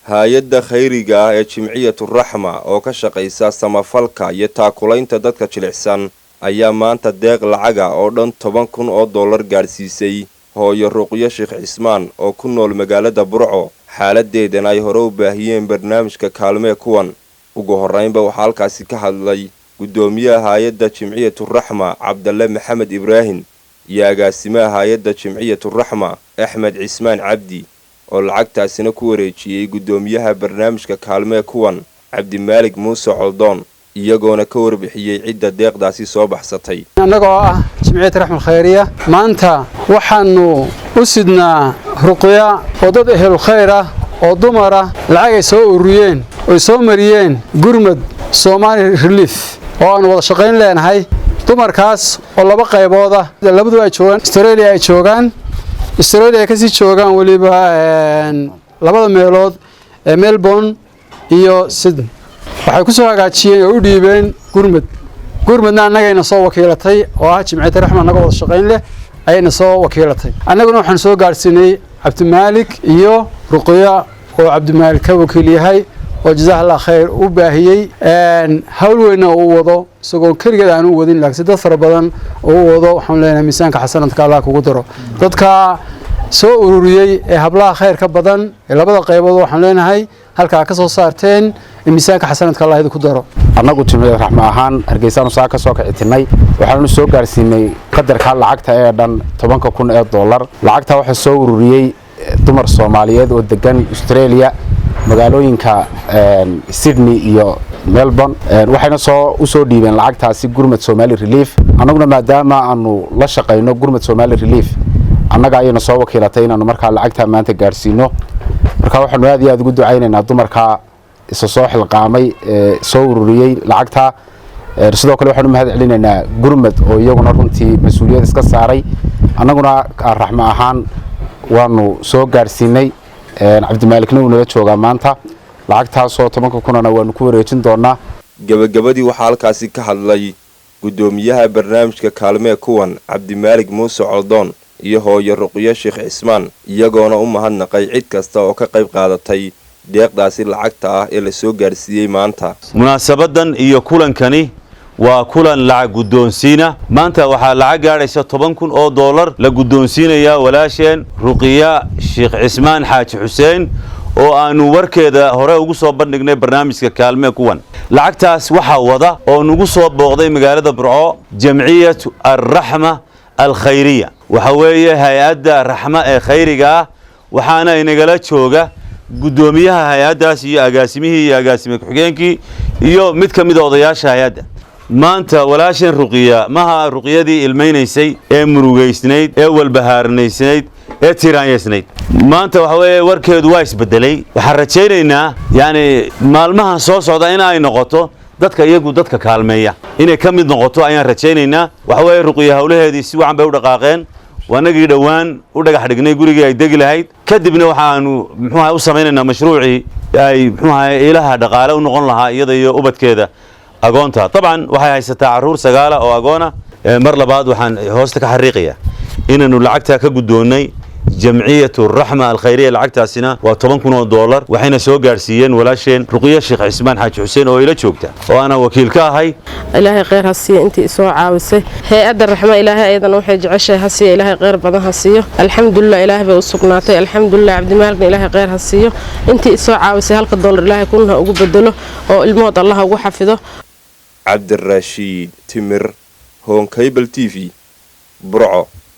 hay-adda khayriga ah ee Jimciyatu Raxma oo ka shaqeysa samafalka iyo taakulaynta dadka jilicsan ayaa maanta deeq lacaga oo dhan 10,000 oo dollar gaarsiisay hooyo Ruqyo Sheekh Cismaan oo ku nool magaalada Burco. xaaladeedan ay hore u baahiyeen barnaamijka kaalmee kuwan. ugu horeynba waxaa halkaasi ka hadlay gudoomiyaha hay-adda Jimciyatu Raxma Cabdalle Maxamed Ibrahim iyo agaasimaha hay-adda Jimciyatu Raxma Axmed Cismaan Cabdi oo lacagtaasina ku wareejiyay gudoomiyaha barnaamijka kaalmee kuwan Cabdi Maalig Muuse Coldoon iyagoona ka warbixiyay cidda deeqdaasi soo baxsatay. annagoo ah Jimciyatu Raxma Khayriya maanta waxaanu u sidnaa Ruqya oo dad ehel khayr ah oo dumar ah lacag ay soo ururiyeen oo soo mariyeen gurmad Somali Relief oo aan wada shaqayn leenahay. dumarkaas oo laba qaybood ah labadu ay joogaan Australia ka sii joogaan waliba labada meelood ee Melbourne iyo Sydney. waxay ku soo hagaajiyeen oo u dhiibeen gurmadna annagayna soo wakiilatay oo ah Jimciyatu Raxma annaga wada shaqayn leh ayna soo wakiilatay. annaguna waxaan soo gaarsiinay Cabdi Maalig iyo Ruqya oo Cabdi Maalig ka wakiil yahay oo jazakallahu khayr u baahiyay hawl weyn oo wado isagoo kaliya aan u wadin laakiin dad fara badan oo wado waxaan leenahay miisaanka xasanadka Allah kugu daro. dadka soo ururiyay ee hablaha khayr ka badan ee labada qaybood waxaan leenahay halka ka soo saarteen miisaanka xasanadka Allah ku daro. annagu Jimciyatu Raxma ahaan Hargeysa saa ka soo kicinay waxaanu soo gaarsiinay qadarka lacagta ee dhan 10,000 ee dollar. lacagta waxa soo ururiyay dumar Soomaaliyeed oo degan Australia magaalooyinka Sydney iyo Melbourne. waxayna soo dhiibeen lacagtaasi gurmad Somali Relief. annaguna maadaama aanu la shaqeyno gurmad Somali Relief annaga ayayna soo wakiilatay inaanu markaa lacagta maanta gaarsiino. marka waxaanu aad iyo aad ugu ducaynaynaa dumarka soo xilqaamay soo ururiyay lacagta. sidoo kale waxaanu mahad celinaynaa gurmad oo iyaguna runtii mas'uuliyad iska saaray. annaguna Raxma ahaan waanu soo gaarsiinay Cabdi Maaligna uu nala joogaa maanta lacagtaas oo 10,000 waanu ku wareejin doonaa. gabagabadii waxaa halkaasi ka hadlay gudoomiyaha barnaamijka kaalmee kuwan Cabdi Maalig Muuse Coldoon iyo hooyo Ruqyo Sheekh Cismaan iyagoona u mahadnaqay cid kasta oo ka qayb qaadatay deeqdaasi lacagta ah ee la soo gaarsiiyay maanta. munaasabadan iyo kulankani waa kulan lacag guddoonsiina. maanta waxaa lacag gaaraysa 10,000 oo dollar la guddoonsiinaya walaasheen Ruqya Sheekh Cismaan Xaaji Xuseen oo aanu warkeeda hore ugu soo bandhignay barnaamijka kaalmee kuwan. lacagtaas waxa wada oo nagu soo booqday magaalada Burco Jimciyatu Raxma Khayriya. waxa weeye hay-adda Raxma ee khayriga waxaana inagala jooga gudoomiyaha hay-addaas iyo agaasimihii iyo agaasime ku-xigeenkii iyo mid ka mid ah odayaasha hay-adda. maanta walaasheen Ruqya maha Ruqyadii ilmeynaysay ee murugeysnayd ee walbahaarnaysnayd ee tiraanyeysnayd. maanta waxa weeye warkeedu waa isbedelay. waxaan rajaynaynaa maalmaha soo socda in ay noqoto dadka iyagu dadka kaalmeeya inay ka mid noqoto ayaan rajaynaynaa. waxa weeye Ruqya hawlaheedii si wacan bay u dhaqaaqeen. wanagii dhawaan u dhagax dhignay gurigii ay degi lahayd kadibna waxaanu u sameeynaynaa mashruuci ay ilaha dhaqaale u noqon lahaa iyada iyo ubadkeeda agoonta. طبعا waxay haysataa caruur 9 oo agoona. mar labaad waxaan hoosta ka xariiqaya inaanu lacagta ka gudoonay Jimciyatu Raxma Khayriya. lacagtaasina waa 10,000 oo dollar waxayna soo gaarsiiyeen walaasheen Ruqyo Sheekh Cismaan Xaaji Xuseen oo ila joogta oo ana wakiil ka ahay. ilaahay khayr ha siiyo intii soo caawisay hay-adda Raxma. ilaahay aydan waxay jeceshay ha siiyo ilaahay khayr badan ha siiyo. alxamdulillah ilaahay bay u sugnaatay. alxamdulillah Cabdi Maaligna ilaahay khayr ha siiyo intii soo caawisay halka dollar ilaahay kunna ugu bedelo oo ilmood Allah ugu xafido. Cabdirashiid Timir Home Cable TV Burco.